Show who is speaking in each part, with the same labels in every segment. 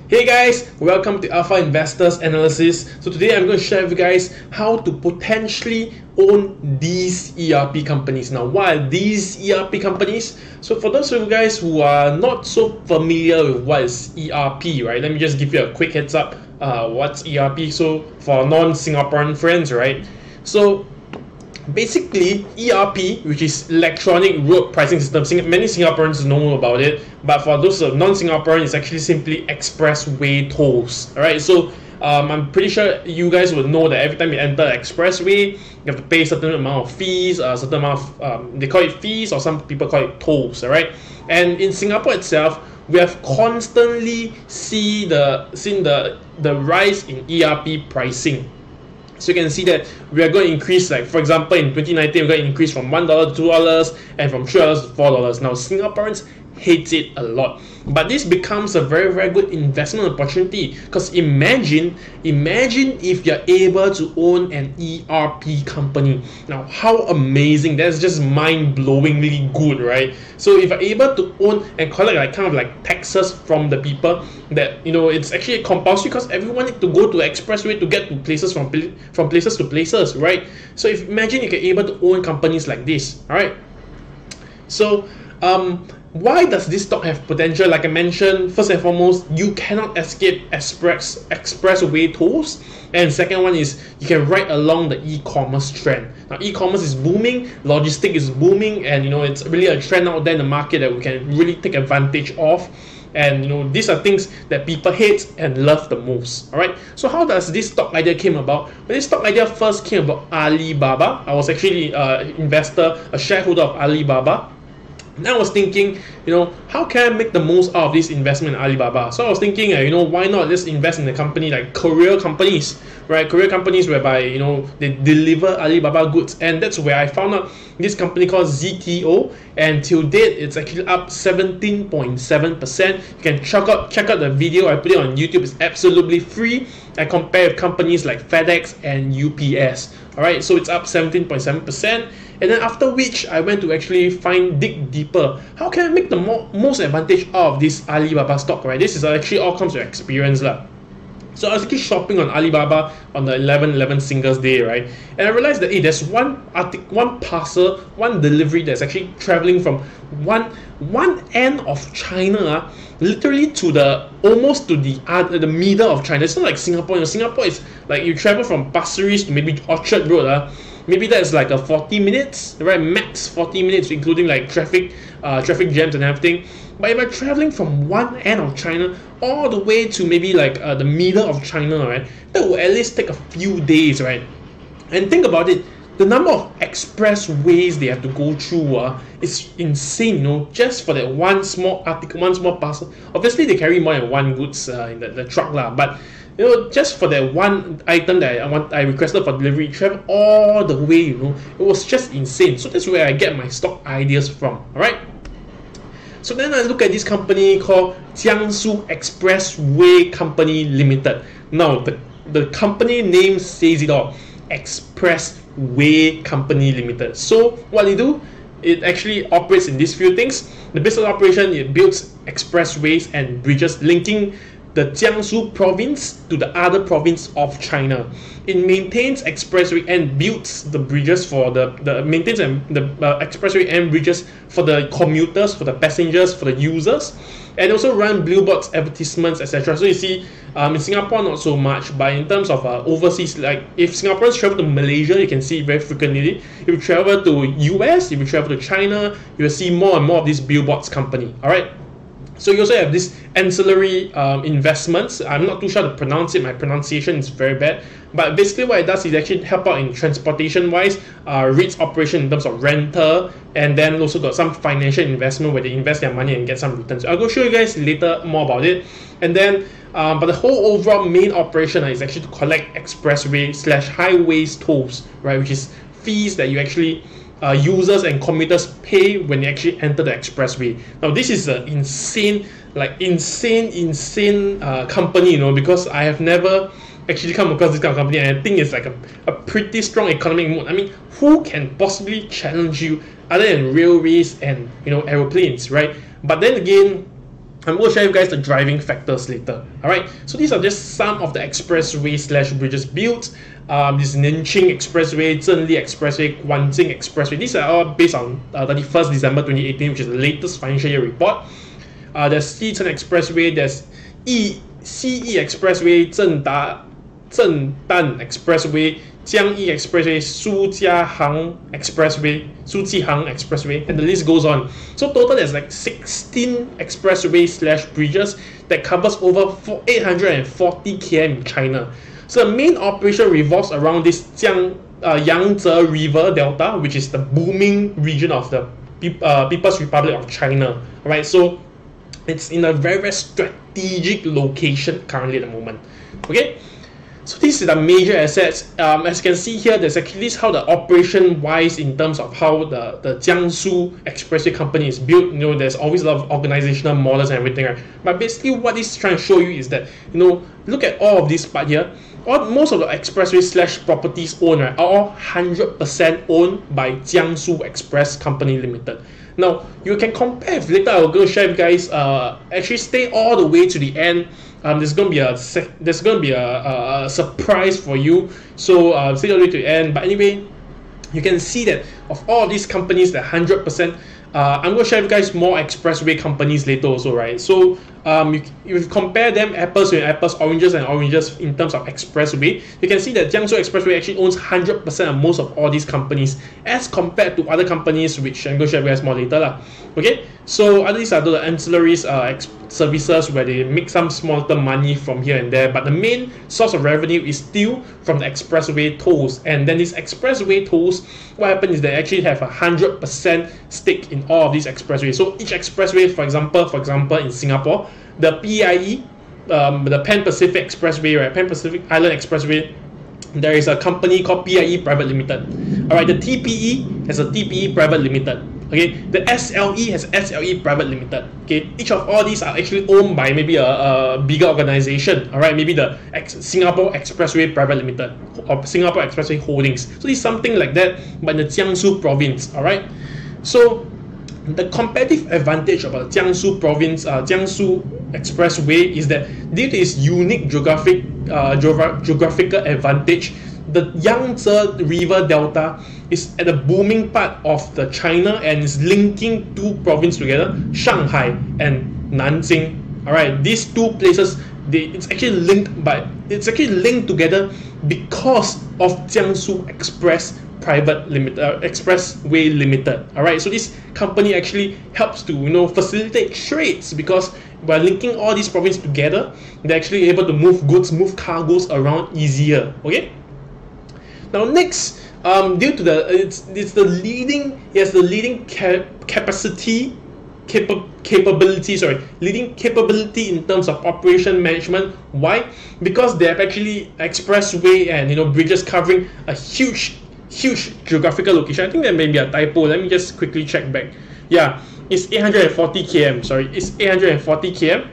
Speaker 1: Hey guys, welcome to Alpha Investors Analysis. So today I'm going to share with you guys how to potentially own these ERP companies. Now, what are these ERP companies? So for those of you guys who are not so familiar with what is ERP, right? Let me just give you a quick heads up. What's ERP? So for non-Singaporean friends, right? So basically, ERP, which is electronic road pricing system, many Singaporeans know about it, but for those non-Singaporean, it's actually simply expressway tolls. All right, so I'm pretty sure you guys will know that every time you enter an expressway, you have to pay a certain amount of fees, a certain amount of they call it fees, or some people call it tolls. All right, and in Singapore itself, we have constantly seen the rise in ERP pricing. So you can see that we are going to increase, like for example in 2019 we're going to increase from $1 to $2 and from $3 to $4. Now Singaporeans hate it a lot, but this becomes a very, very good investment opportunity, because imagine if you're able to own an ERP company. Now how amazing, that's just mind-blowingly good, right? So if you're able to own and collect like kind of like taxes from the people, that it's actually compulsory, because everyone need to go to the expressway to get to places from places to places, right? So if imagine if you're able to own companies like this. All right, so why does this stock have potential? Like I mentioned, first and foremost, you cannot escape expressway tolls, and second one is you can ride along the e-commerce trend. Now e-commerce is booming, logistics is booming, and it's really a trend out there in the market that we can really take advantage of. And these are things that people hate and love the most. All right, so how does this stock idea came about? When this stock idea first came about, Alibaba, I was actually a shareholder of Alibaba. And I was thinking, how can I make the most out of this investment in Alibaba? So I was thinking, why not just invest in a company like courier companies, right? Courier companies whereby, they deliver Alibaba goods. And that's where I found out this company called ZTO. And till date, it's actually up 17.7%. You can check out the video. I put it on YouTube. It's absolutely free. I compare with companies like FedEx and UPS. All right, so it's up 17.7%. And then after which, I went to actually dig deeper. How can I make the most advantage out of this Alibaba stock, right? This is actually all comes with experience lah. So I was actually shopping on Alibaba on the 11/11 Singles Day, right? And I realized that there's one parcel, one delivery that's actually traveling from one end of China, literally to almost to the middle of China. It's not like Singapore. Singapore is like you travel from Pasir Ris to maybe Orchard Road. Maybe that's like a 40 minutes, right? Max 40 minutes, including like traffic jams and everything. But if I'm traveling from one end of China all the way to maybe like the middle of China, right, that will at least take a few days, right? And think about it, the number of expressways they have to go through is insane, just for that one small article, one small parcel. Obviously, they carry more than one goods in the truck lah, but just for that one item that I requested for delivery, travel all the way, it was just insane. So that's where I get my stock ideas from. All right. So then I look at this company called Jiangsu Expressway Company Limited. Now the company name says it all, Expressway Company Limited. So what they do, it actually operates in these few things. The business operation, it builds expressways and bridges linking the Jiangsu province to the other province of China. It maintains expressway and builds the bridges for the expressway and bridges for the commuters, for the passengers, for the users, and also run billboards, advertisements, etc. So you see, in Singapore not so much, but in terms of overseas, like if Singaporeans travel to Malaysia, you can see it very frequently. If you travel to US, if you travel to China, you will see more and more of these billboards company. All right. So you also have this ancillary investments. I'm not too sure to pronounce it. My pronunciation is very bad. But basically what it does is actually help out in transportation-wise, REITs operation in terms of rental, and then also got some financial investment where they invest their money and get some returns. I'll go show you guys later more about it. And then, but the whole overall main operation is actually to collect expressway/highways tolls, right? Which is fees that you actually users and commuters pay when they actually enter the expressway. Now this is an insane company, because I have never actually come across this kind of company, and I think it's like a pretty strong economic moat. I mean, who can possibly challenge you other than railways and aeroplanes, right? But then again, I'm going to show you guys the driving factors later. Alright, so these are just some of the expressway slash bridges built. This Nanjing Expressway, Zhenli Expressway, Guanjing Expressway. These are all based on 31st December 2018, which is the latest financial year report. There's Xicheng Expressway, there's CE Expressway, Zhendan Expressway, Jiangyi Expressway, Suzihang Expressway, and the list goes on. So total there's like 16 expressways slash bridges that covers over 840 km in China. So the main operation revolves around this Yangtze River Delta, which is the booming region of the People's Republic of China. Alright, so it's in a very, very strategic location currently at the moment. Okay, so these are the major assets. As you can see here, there's actually this how the operation wise in terms of how the Jiangsu Expressway company is built. You know, there's always a lot of organizational models and everything, right? But basically what this is trying to show you is that, you know, look at all of this part here. Most of the expressway slash properties owned, right, are all 100% owned by Jiangsu Express Company Limited. Now you can compare. If later I'll go share with you guys. Actually, stay all the way to the end. There's gonna be a surprise for you. So stay all the way to the end. But anyway, you can see that of all of these companies, that 100%. I'm going to share with you guys more expressway companies later also, right? So if you compare them apples with apples, oranges and oranges in terms of expressway, you can see that Jiangsu Expressway actually owns 100% of most of all these companies as compared to other companies, which I'm going to share with you guys more later. Okay, so these are the ancillaries services where they make some small term money from here and there, but the main source of revenue is still from the expressway tolls. And then these expressway tolls, what happens is they actually have 100% stake in all of these expressways. So each expressway, for example in Singapore, the PIE, the Pan Pacific Expressway, right, Pan Pacific Island Expressway, there is a company called PIE Private Limited. Alright, the TPE has a TPE Private Limited. Okay, the SLE has SLE Private Limited. Okay, each of all these are actually owned by maybe a bigger organization. All right, maybe the Singapore Expressway Private Limited or Singapore Expressway Holdings. So it's something like that, but in the Jiangsu province. All right, so the competitive advantage of the Jiangsu province, Jiangsu Expressway, is that due to its unique geographical advantage, the Yangtze River Delta is at the booming part of the China and is linking two provinces together, Shanghai and Nanjing. All right, these two places, it's actually linked together because of Jiangsu Expressway Limited. All right, so this company actually helps to, you know, facilitate trades, because by linking all these provinces together, they're actually able to move goods, move cargoes around easier. Okay. Now next, due to it has the leading capability in terms of operation management. Why? Because they have actually expressway and, you know, bridges covering a huge geographical location. I think that may be a typo. Let me just quickly check back. Yeah, it's 840 km. Sorry, it's 840 km,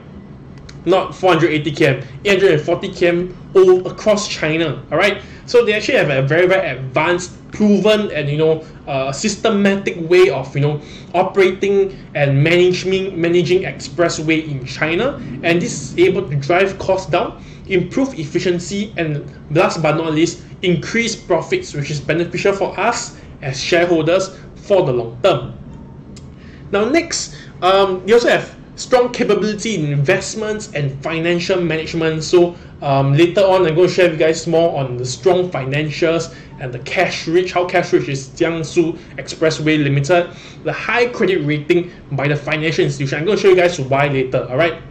Speaker 1: not 480 km. 840 km all across China. All right. So they actually have a very, very advanced, proven, and, you know, systematic way of, you know, operating and managing expressway in China, and this is able to drive costs down, improve efficiency, and last but not least, increase profits, which is beneficial for us as shareholders for the long term. Now next, they also have strong capability in investments and financial management. So later on, I'm going to share with you guys more on the strong financials and the cash rich, how cash rich is Jiangsu Expressway Limited, the high credit rating by the financial institution. I'm going to show you guys why later. All right,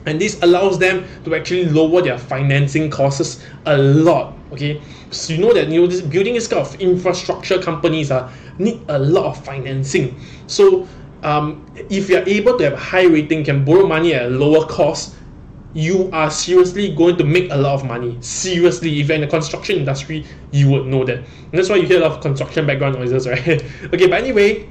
Speaker 1: and this allows them to actually lower their financing costs a lot. Okay, so you know that, you know, building this kind of infrastructure companies need a lot of financing. So if you're able to have a high rating, can borrow money at a lower cost, you are seriously going to make a lot of money. Seriously, if you're in the construction industry, you would know that. And that's why you hear a lot of construction background noises, right? Okay, but anyway,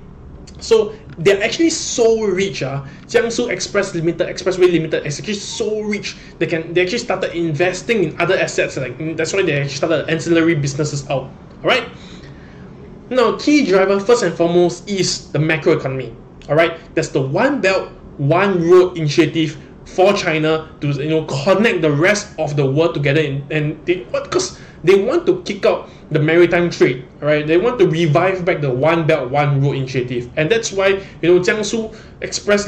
Speaker 1: so they're actually so rich. Jiangsu Expressway Limited is actually so rich. They actually started investing in other assets. Like, that's why they actually started ancillary businesses out. All right. Now, key driver first and foremost is the macroeconomy. All right, that's the One Belt, one road initiative for China to connect the rest of the world together, and because they want to kick out the maritime trade, right? They want to revive back the One Belt One Road initiative, and that's why Jiangsu Expressway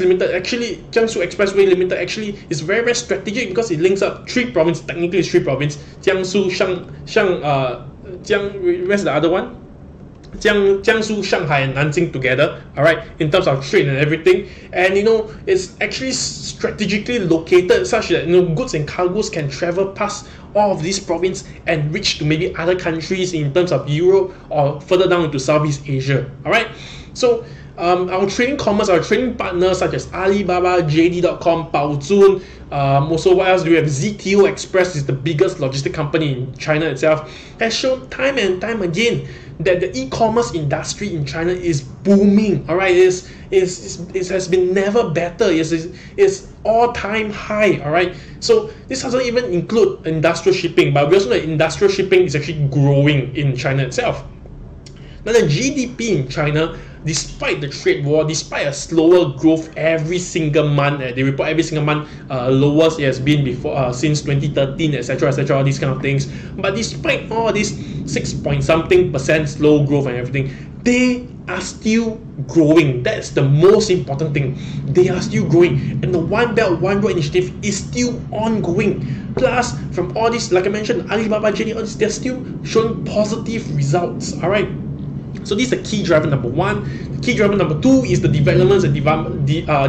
Speaker 1: Limited actually is very, very strategic, because it links up three provinces. Technically, it's three provinces: Jiangsu, where's the other one? Jiangsu, Shanghai, and Nanjing together, all right, in terms of trade and everything. And it's actually strategically located such that goods and cargoes can travel past all of these provinces and reach to maybe other countries in terms of Europe or further down into Southeast Asia. All right, so our trading partners such as Alibaba, JD.com, Baozun, also what else do we have? ZTO Express is the biggest logistic company in China itself, has shown time and time again that the e-commerce industry in China is booming. All right, it has been never better. It's all-time high. All right, so this doesn't even include industrial shipping, but we also know that industrial shipping is actually growing in China itself. Now, the GDP in China, despite the trade war, despite a slower growth every single month, they report every single month, lowest it has been before since 2013, etc., all these kind of things. But despite all this 6-point-something% slow growth and everything, they are still growing. That's the most important thing. They are still growing, and the One Belt One Road initiative is still ongoing. Plus, from all this, like I mentioned, Alibaba, JD, all this, they're still showing positive results. All right. So this is the key driver number one. The key driver number two is the developments and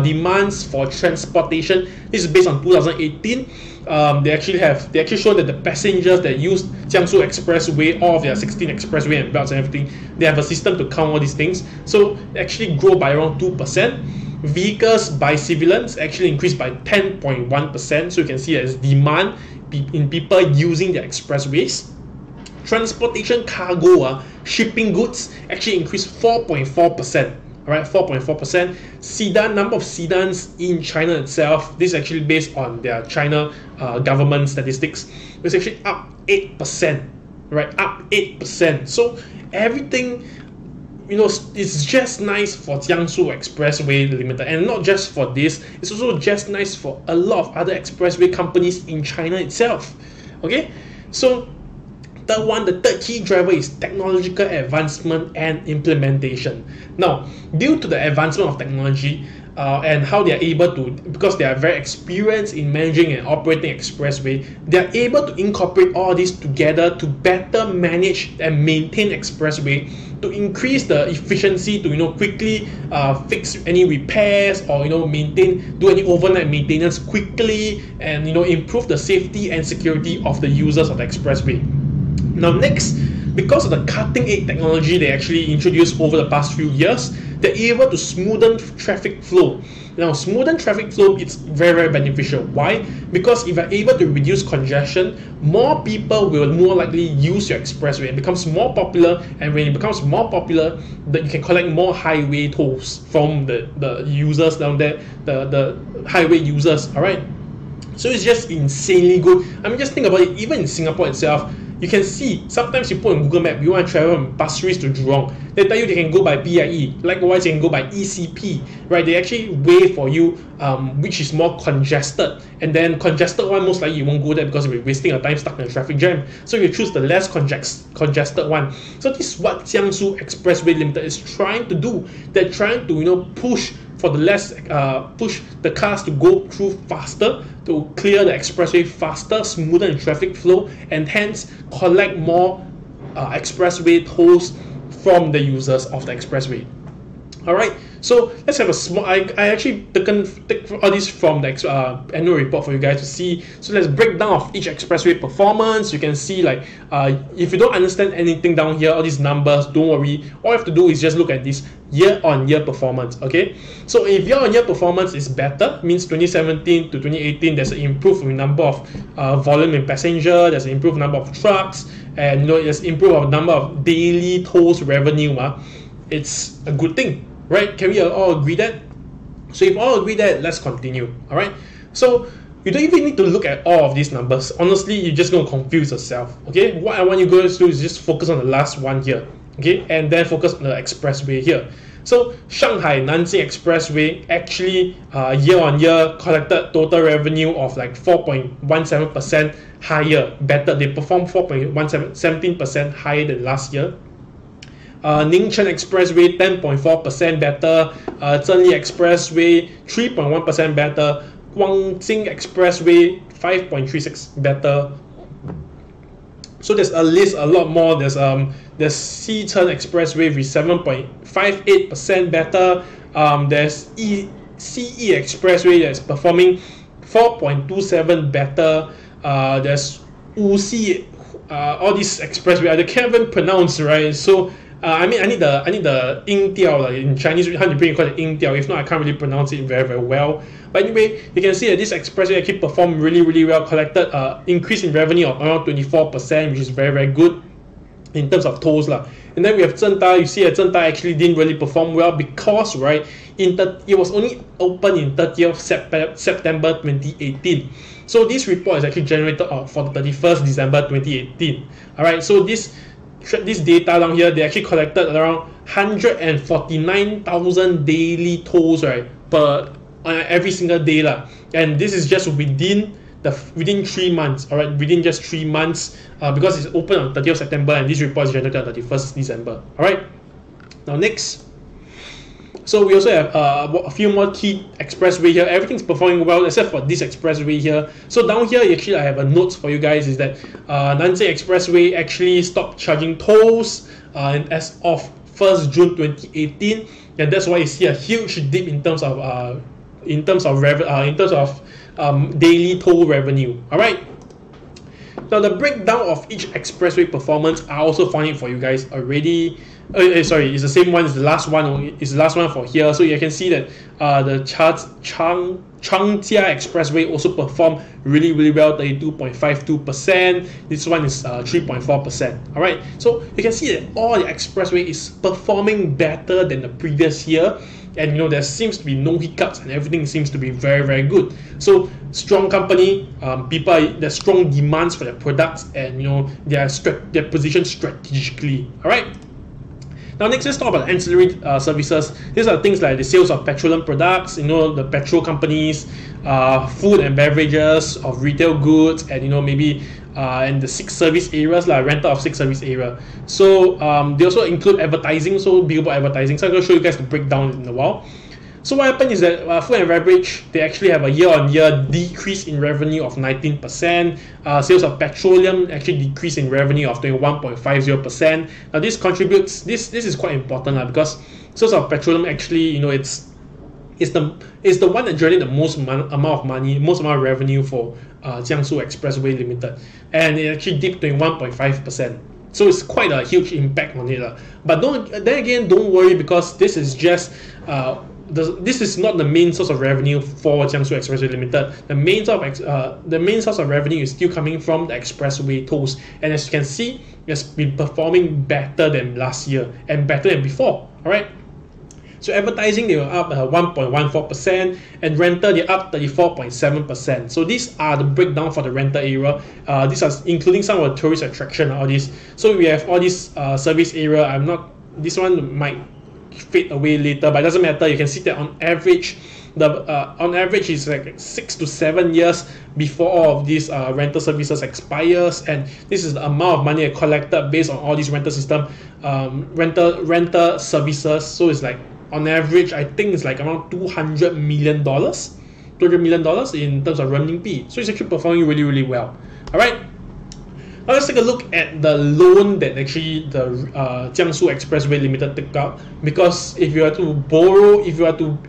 Speaker 1: demands for transportation. This is based on 2018. They actually show that the passengers that use Jiangsu Expressway, all of their 16 expressway and belts and everything, they have a system to count all these things. So they actually grow by around 2%. Vehicles by civilians actually increased by 10.1%. So you can see there's demand in people using the expressways. Transportation cargo, shipping goods actually increased 4.4%. All right, 4.4%. Number of sedans in China itself, this is actually based on their China government statistics, it's actually up 8%. Right, up 8%. So everything, it's just nice for Jiangsu Expressway Limited, and not just for this, it's also just nice for a lot of other expressway companies in China itself. Okay, so the third key driver is technological advancement and implementation. Now, due to the advancement of technology and how they are able to, because they are very experienced in managing and operating expressway, they are able to incorporate all this together to better manage and maintain expressway, to increase the efficiency, to quickly fix any repairs, or do any overnight maintenance quickly, and improve the safety and security of the users of the expressway. Now next, because of the cutting-edge technology they actually introduced over the past few years, they're able to smoothen traffic flow. Now, smoothen traffic flow, it's very, very beneficial. Why? Because if you're able to reduce congestion, more people will more likely use your expressway. It becomes more popular, and when it becomes more popular, that you can collect more highway tolls from the users down there, the highway users. All right. So it's just insanely good. I mean, just think about it. Even in Singapore itself, you can see sometimes you put on Google Map, you want to travel from Pasir Ris to Jurong. They tell you they can go by PIE. Likewise, you can go by ECP, right? They actually weigh for you which is more congested. And then congested one, most likely you won't go there because you'll be wasting your time stuck in a traffic jam. So you choose the less congested one. So this is what Jiangsu Expressway Limited is trying to do. They're trying to push for the push the cars to go through faster, to clear the expressway faster, smoother the traffic flow, and hence collect more expressway tolls from the users of the expressway. All right, so let's have a small. I actually take all this from the annual report for you guys to see. So let's break down of each expressway performance. You can see, like, if you don't understand anything down here, all these numbers, don't worry. All you have to do is just look at this year-on-year performance. Okay, so if year-on-year performance is better, means 2017 to 2018, there's an improved number of volume in passenger, there's an improved number of trucks, and there's improved number of daily tolls revenue. It's a good thing, right? Can we all agree that? So if all agree that, let's continue. All right, so you don't even need to look at all of these numbers. Honestly, you're just going to confuse yourself. Okay, what I want you guys to do is just focus on the last one here. Okay, and then focus on the expressway here. So Shanghai Nanjing Expressway actually year-on-year collected total revenue of like 4.17% higher, better. They performed 17% higher than last year. Ningchen Expressway 10.4% better, Zhenli Expressway 3.1% better, Guangjing Expressway 5.36 better. So there's a lot more. There's Xicheng Expressway with 7.58% better. There's CE Expressway that's performing 4.27 better. There's Wuxi, all these expressway I can't even pronounce, right? So I need the 音调 in Chinese. How do you call it 音调? If not, I can't really pronounce it very well. But anyway, you can see that this expressway actually performed really well, collected increase in revenue of around 24%, which is very good in terms of tolls lah. And then we have Zhengda. You see that Zhengda actually didn't really perform well because, right, it was only open in 30th September 2018. So this report is actually generated for the 31st December 2018. Alright, so this data down here, they actually collected around 149,000 daily tolls, right, per every single day lah. And this is just within 3 months, all right, within just 3 months, because it's open on 30th September and this report is generated on 31st December. All right, now next. So we also have a few more key expressway here. Everything's performing well except for this expressway here. So down here, actually, I have a note for you guys is that Nanjing Expressway actually stopped charging tolls as of 1st June 2018, and that's why you see a huge dip in terms of daily toll revenue. All right. Now the breakdown of each expressway performance, I also found it for you guys already. Sorry, it's the same one as the last one. It's the last one for here. So you can see that the Changjia Expressway also performed really well, 32.52%. This one is 3.4%. All right. So you can see that all the expressway is performing better than the previous year. And there seems to be no hiccups and everything seems to be very good. So strong company, there's strong demands for their products, and they're positioned strategically. All right. Now next, let's talk about ancillary services. These are things like the sales of petroleum products, the petrol companies, food and beverages, of retail goods, and maybe and the 6 service areas, like rental of 6 service area. So they also include advertising, so billboard advertising. So I'm going to show you guys the breakdown in a while. So what happened is that food and beverage, they actually have a year-on-year decrease in revenue of 19%. Sales of petroleum actually decrease in revenue of 21.50%. Now this contributes, this is quite important because sales of petroleum actually, it's the one that generated the most amount of money, most amount of revenue for Jiangsu Expressway Limited, and it actually dipped 21.5%. So it's quite a huge impact on it. But don't worry, because this is just this is not the main source of revenue for Jiangsu Expressway Limited. The main source of revenue is still coming from the expressway tolls, and as you can see, it's been performing better than last year and better than before. All right. So advertising, they were up 1.14%, and rental, they're up 34.7%. So these are the breakdown for the rental area. These are including some of the tourist attraction, all this. So we have all this service area. This one might fade away later, but it doesn't matter. You can see that on average, it's like 6 to 7 years before all of these rental services expires, and this is the amount of money collected based on all these rental services. So it's like, on average, I think it's like around $200 million in terms of renminbi. So it's actually performing really well. All right. Now let's take a look at the loan that actually the Jiangsu Expressway Limited took out. Because if you are to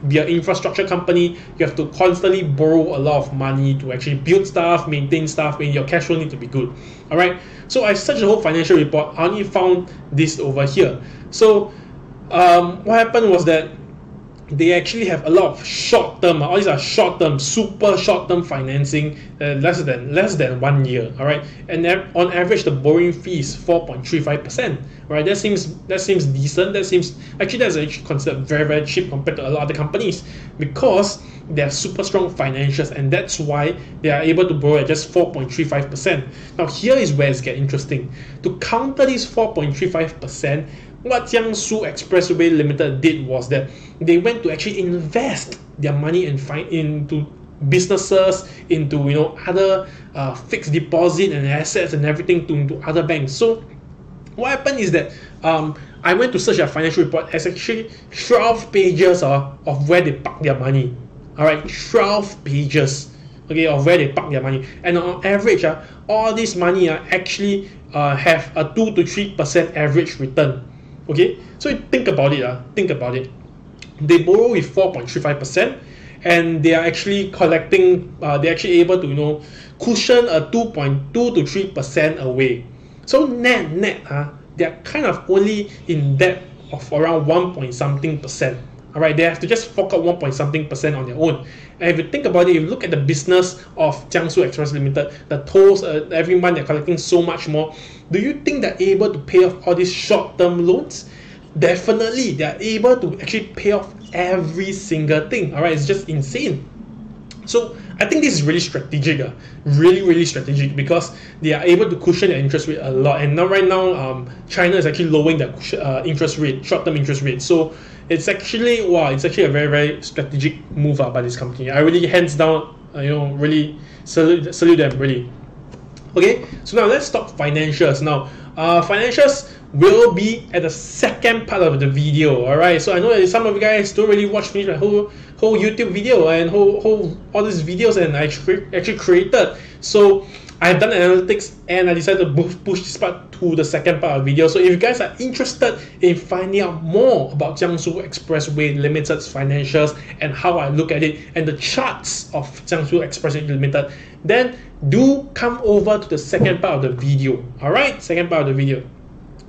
Speaker 1: be an infrastructure company, you have to constantly borrow a lot of money to actually build stuff, maintain stuff, and your cash flow need to be good. All right. So I searched the whole financial report. I only found this over here. So what happened was that they actually have a lot of short-term. All these are short-term, super short-term financing, less than 1 year. All right, and on average, the borrowing fee is 4.35%. Right, that seems decent. That's actually considered very cheap compared to a lot of other companies, because they have super strong financials, and that's why they are able to borrow at just 4.35%. Now here is where it's getting interesting. To counter this 4.35%, what Jiangsu Expressway Limited did was that they went to actually invest their money into businesses, into other fixed deposit and assets and everything into other banks. So what happened is that I went to search their financial report. It's actually 12 pages of where they park their money. All right, 12 pages, okay, of where they park their money. And on average, all this money actually have a 2 to 3% average return. Okay, so think about it. Think about it. They borrow with 4.35%, and they are actually collecting. They're actually able to cushion a 2.2 to 3% away. So net, they're kind of only in debt of around 1 point something percent. All right, they have to just fork out 1 point something percent on their own. And if you think about it, if you look at the business of Jiangsu Express Limited, the tolls every month they're collecting so much more. Do you think they're able to pay off all these short-term loans? Definitely, they're able to actually pay off every single thing. All right, it's just insane. So I think this is really strategic, really strategic, because they are able to cushion their interest rate a lot. And now, right now, China is actually lowering their interest rate, short-term interest rate. So it's actually a very strategic move by this company. I really hands down, really salute them, really. Okay, so now let's talk financials. Now, financials will be at the second part of the video. All right, so I know that some of you guys don't really watch me, the whole YouTube video and whole all these videos, and I actually created. So I've done analytics, and I decided to push this part to the second part of the video. So if you guys are interested in finding out more about Jiangsu Expressway Limited's financials and how I look at it and the charts of Jiangsu Expressway Limited, then do come over to the second part of the video. All right, second part of the video.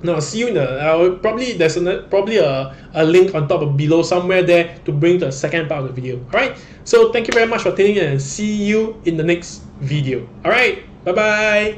Speaker 1: Now, see you in there's probably a link on top of below somewhere there to bring to the second part of the video. All right, so thank you very much for tuning in, and see you in the next video. All right, bye bye.